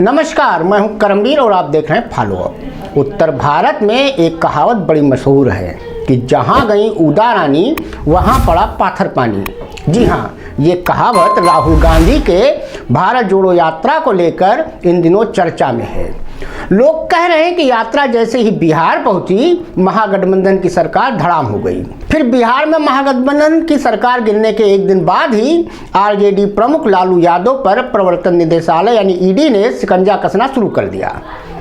नमस्कार, मैं हूं करमवीर और आप देख रहे हैं फॉलो अप। उत्तर भारत में एक कहावत बड़ी मशहूर है कि जहां गई उदा रानी वहां पड़ा पाथर पानी। जी हां, ये कहावत राहुल गांधी के भारत जोड़ो यात्रा को लेकर इन दिनों चर्चा में है। लोग कह रहे हैं कि यात्रा जैसे ही बिहार पहुंची, महागठबंधन की सरकार धड़ाम हो गई। फिर बिहार में महागठबंधन की सरकार गिरने के एक दिन बाद ही आरजेडी प्रमुख लालू यादव पर प्रवर्तन निदेशालय यानी ईडी ने शिकंजा कसना शुरू कर दिया।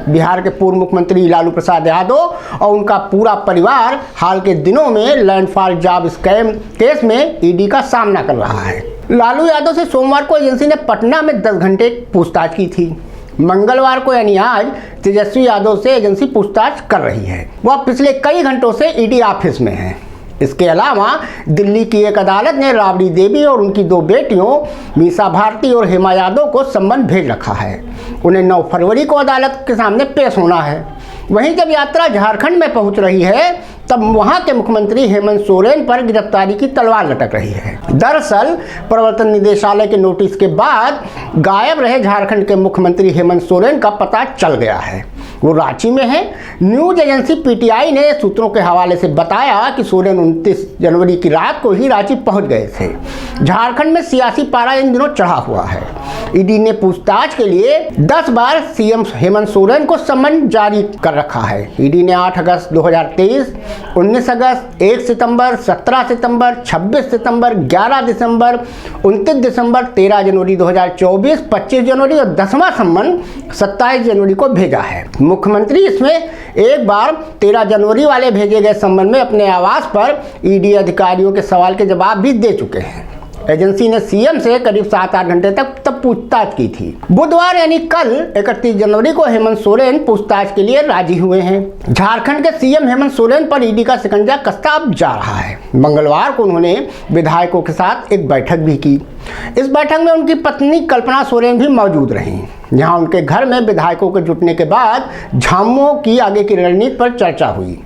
बिहार के पूर्व मुख्यमंत्री लालू प्रसाद यादव और उनका पूरा परिवार हाल के दिनों में लैंडफॉल जॉब स्कैम केस में ईडी का सामना कर रहा है। लालू यादव से सोमवार को एजेंसी ने पटना में 10 घंटे पूछताछ की थी। मंगलवार को यानी आज तेजस्वी यादव से एजेंसी पूछताछ कर रही है। वह पिछले कई घंटों से ईडी ऑफिस में है। इसके अलावा दिल्ली की एक अदालत ने राबड़ी देवी और उनकी 2 बेटियों मीसा भारती और हेमा यादव को सम्मन भेज रखा है। उन्हें 9 फरवरी को अदालत के सामने पेश होना है। वहीं जब यात्रा झारखंड में पहुंच रही है, तब वहां के मुख्यमंत्री हेमंत सोरेन पर गिरफ्तारी की तलवार लटक रही है। दरअसल प्रवर्तन निदेशालय के नोटिस के बाद गायब रहे झारखंड के मुख्यमंत्री हेमंत सोरेन का पता चल गया है। वो रांची में है। न्यूज एजेंसी पीटीआई ने सूत्रों के हवाले से बताया कि सोरेन 29 जनवरी की रात को ही रांची पहुंच गए थे। झारखंड में सियासी पारा इन दिनों चढ़ा हुआ है। ईडी ने पूछताछ के लिए 10 बार सीएम हेमंत सोरेन को सम्मन जारी कर रखा है। ईडी ने 8 अगस्त 2023, 19 अगस्त, 1 सितंबर, 17 सितंबर, 26 सितंबर, 11 दिसंबर, 29 दिसंबर, 13 जनवरी 2024, 25 जनवरी और 10वां सम्मन 27 जनवरी को भेजा है। मुख्यमंत्री इसमें एक बार 13 जनवरी वाले भेजे गए सम्मन में अपने आवास पर ईडी अधिकारियों के सवाल के जवाब भी दे चुके हैं। एजेंसी ने सीएम से करीब 7-8 घंटे तब पूछताछ की थी। बुधवार यानी कल 31 जनवरी को हेमंत सोरेन पूछताछ के लिए राजी हुए हैं। झारखंड के सीएम हेमंत सोरेन पर ईडी का शिकंजा कसता अब जा रहा है। मंगलवार को उन्होंने विधायकों के साथ एक बैठक भी की। इस बैठक में उनकी पत्नी कल्पना सोरेन भी मौजूद रहीं। यहाँ उनके घर में विधायकों के जुटने के बाद झामुमो की आगे की रणनीति पर चर्चा हुई।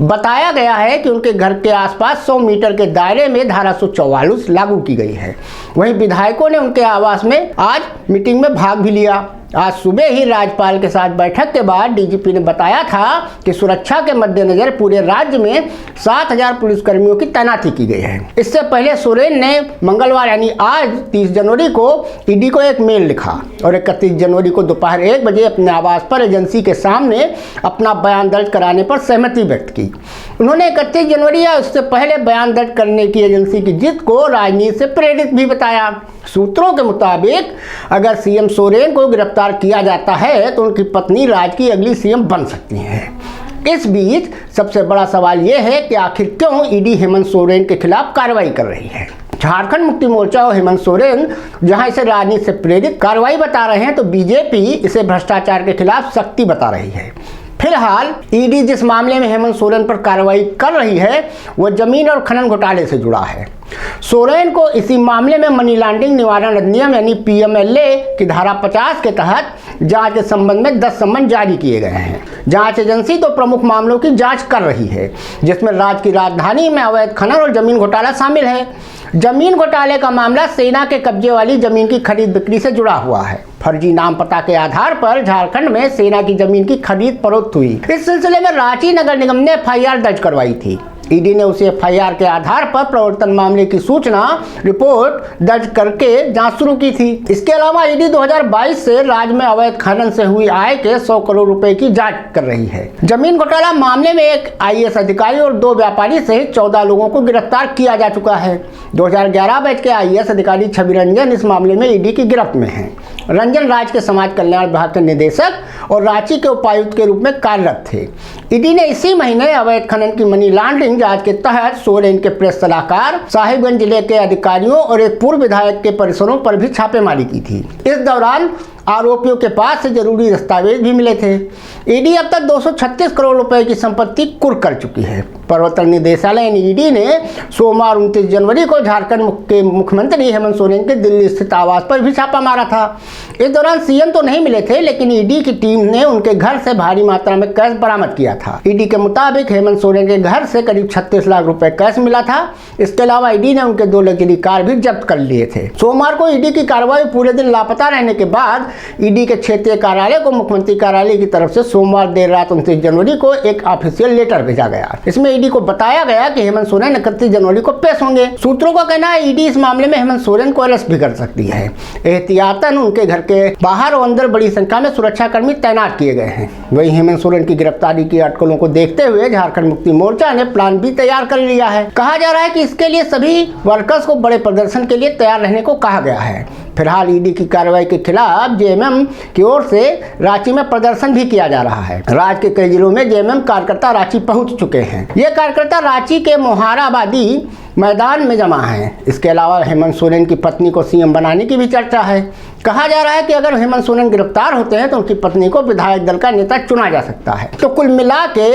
बताया गया है कि उनके घर के आसपास 100 मीटर के दायरे में धारा 144 लागू की गई है। वहीं विधायकों ने उनके आवास में आज मीटिंग में भाग भी लिया। आज सुबह ही राज्यपाल के साथ बैठक के बाद डीजीपी ने बताया था कि सुरक्षा के मद्देनजर पूरे राज्य में 7000 पुलिसकर्मियों की तैनाती की गई है। इससे पहले सोरेन ने मंगलवार यानी आज 30 जनवरी को ईडी को एक मेल लिखा और 31 जनवरी को दोपहर 1 बजे अपने आवास पर एजेंसी के सामने अपना बयान दर्ज कराने पर सहमति व्यक्त की। उन्होंने 31 जनवरी या उससे पहले बयान दर्ज करने की एजेंसी की जिद को राजनीति से प्रेरित भी बताया। सूत्रों के मुताबिक अगर सीएम सोरेन को गिरफ्तार किया जाता है तो उनकी पत्नी राज्य की अगली सीएम बन सकती हैं। इस बीच सबसे बड़ा सवाल यह है कि आखिर क्यों ईडी हेमंत सोरेन के खिलाफ कार्रवाई कर रही है। झारखंड मुक्ति मोर्चा और हेमंत सोरेन जहां इसे राजनीति से प्रेरित कार्रवाई बता रहे हैं, तो बीजेपी इसे भ्रष्टाचार के खिलाफ सख्ती बता रही है। फिलहाल ईडी जिस मामले में हेमंत सोरेन पर कार्रवाई कर रही है वह जमीन और खनन घोटाले से जुड़ा है। सोरेन को इसी मामले में मनी लॉन्ड्रिंग निवारण अधिनियम यानी पीएमएलए की धारा 50 के तहत जांच के संबंध में 10 सम्मन जारी किए गए हैं। जांच एजेंसी तो प्रमुख मामलों की जांच कर रही है, जिसमें राज्य की राजधानी में अवैध खनन और जमीन घोटाला शामिल है। जमीन घोटाले का मामला सेना के कब्जे वाली जमीन की खरीद बिक्री से जुड़ा हुआ है। फर्जी नाम पता के आधार पर झारखंड में सेना की जमीन की खरीद फरोख्त हुई। इस सिलसिले में रांची नगर निगम ने एफआईआर दर्ज करवाई थी। ईडी ने उसे एफआईआर के आधार पर प्रवर्तन मामले की सूचना रिपोर्ट दर्ज करके जांच शुरू की थी। इसके अलावा ईडी 2022 से राज्य में अवैध खनन से हुई आय के 100 करोड़ रुपए की जांच कर रही है। जमीन घोटाला मामले में एक आईएएस अधिकारी और 2 व्यापारी सहित 14 लोगों को गिरफ्तार किया जा चुका है। 2011 बैच के आईएएस अधिकारी छवि रंजन इस मामले में ईडी की गिरफ्त में है। रंजन राज्य के समाज कल्याण विभाग के निदेशक और रांची के उपायुक्त के रूप में कार्यरत थे। ईडी ने इसी महीने अवैध खनन की मनी लॉन्ड्रिंग जांच के तहत सोरेन के प्रेस सलाहकार, साहिबगंज जिले के अधिकारियों और एक पूर्व विधायक के परिसरों पर भी छापेमारी की थी। इस दौरान आरोपियों के पास से जरूरी दस्तावेज भी मिले थे। ईडी अब तक 236 करोड़ रुपए की संपत्ति कुर्क कर चुकी है। प्रवर्तन निदेशालय ईडी ने सोमवार 29 जनवरी को झारखंड के मुख्यमंत्री हेमंत सोरेन के दिल्ली स्थित आवास पर भी छापा मारा था। इस दौरान सीएम तो नहीं मिले थे, लेकिन ईडी की टीम ने उनके घर से भारी मात्रा में कैश बरामद किया था। ईडी के मुताबिक हेमंत सोरेन के घर से करीब 36 लाख रुपए कैश मिला था। इसके अलावा ईडी ने उनके 2 लग्जरी कार भी जब्त कर लिए थे। सोमवार को ईडी की कार्रवाई पूरे दिन लापता रहने के बाद ईडी के क्षेत्रीय कार्यालय को मुख्यमंत्री कार्यालय की तरफ से सोमवार देर रात 29 जनवरी को एक ऑफिशियल लेटर भेजा गया। इसमें ईडी को बताया गया कि हेमंत सोरेन 31 जनवरी को पेश होंगे। सूत्रों का कहना है ईडी इस मामले में हेमंत सोरेन को अरेस्ट भी कर सकती है। एहतियातन उनके घर के बाहर और अंदर बड़ी संख्या में सुरक्षाकर्मी तैनात किए गए हैं। वहीं हेमंत सोरेन की गिरफ्तारी की अटकलों को देखते हुए झारखंड मुक्ति मोर्चा ने प्लान भी तैयार कर लिया है। कहा जा रहा है कि इसके लिए सभी वर्कर्स को बड़े प्रदर्शन के लिए तैयार रहने को कहा गया है। फिलहाल ईडी की कार्रवाई के खिलाफ जेएमएम की ओर से रांची में प्रदर्शन भी किया जा रहा है। राज्य के कई जिलों में जेएमएम कार्यकर्ता रांची पहुंच चुके हैं। ये कार्यकर्ता रांची के मोहाराबादी मैदान में जमा है। इसके अलावा हेमंत सोरेन की पत्नी को सीएम बनाने की भी चर्चा है। कहा जा रहा है कि अगर हेमंत सोरेन गिरफ्तार होते हैं तो उनकी पत्नी को विधायक दल का नेता चुना जा सकता है। तो कुल मिला के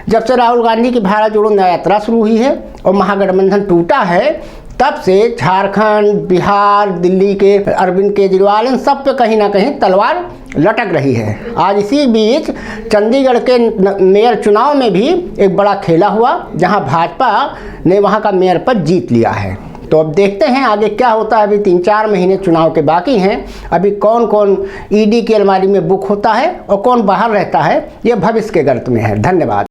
जब से राहुल गांधी की भारत जोड़ो न्याय यात्रा शुरू हुई है और महागठबंधन टूटा है, तब से झारखंड, बिहार, दिल्ली के अरविंद केजरीवाल इन सब पे कहीं ना कहीं तलवार लटक रही है। आज इसी बीच चंडीगढ़ के मेयर चुनाव में भी एक बड़ा खेला हुआ, जहां भाजपा ने वहां का मेयर पद जीत लिया है। तो अब देखते हैं आगे क्या होता है। अभी 3-4 महीने चुनाव के बाकी हैं। अभी कौन कौन ईडी की अलमारी में बुक होता है और कौन बाहर रहता है, ये भविष्य के गर्त में है। धन्यवाद।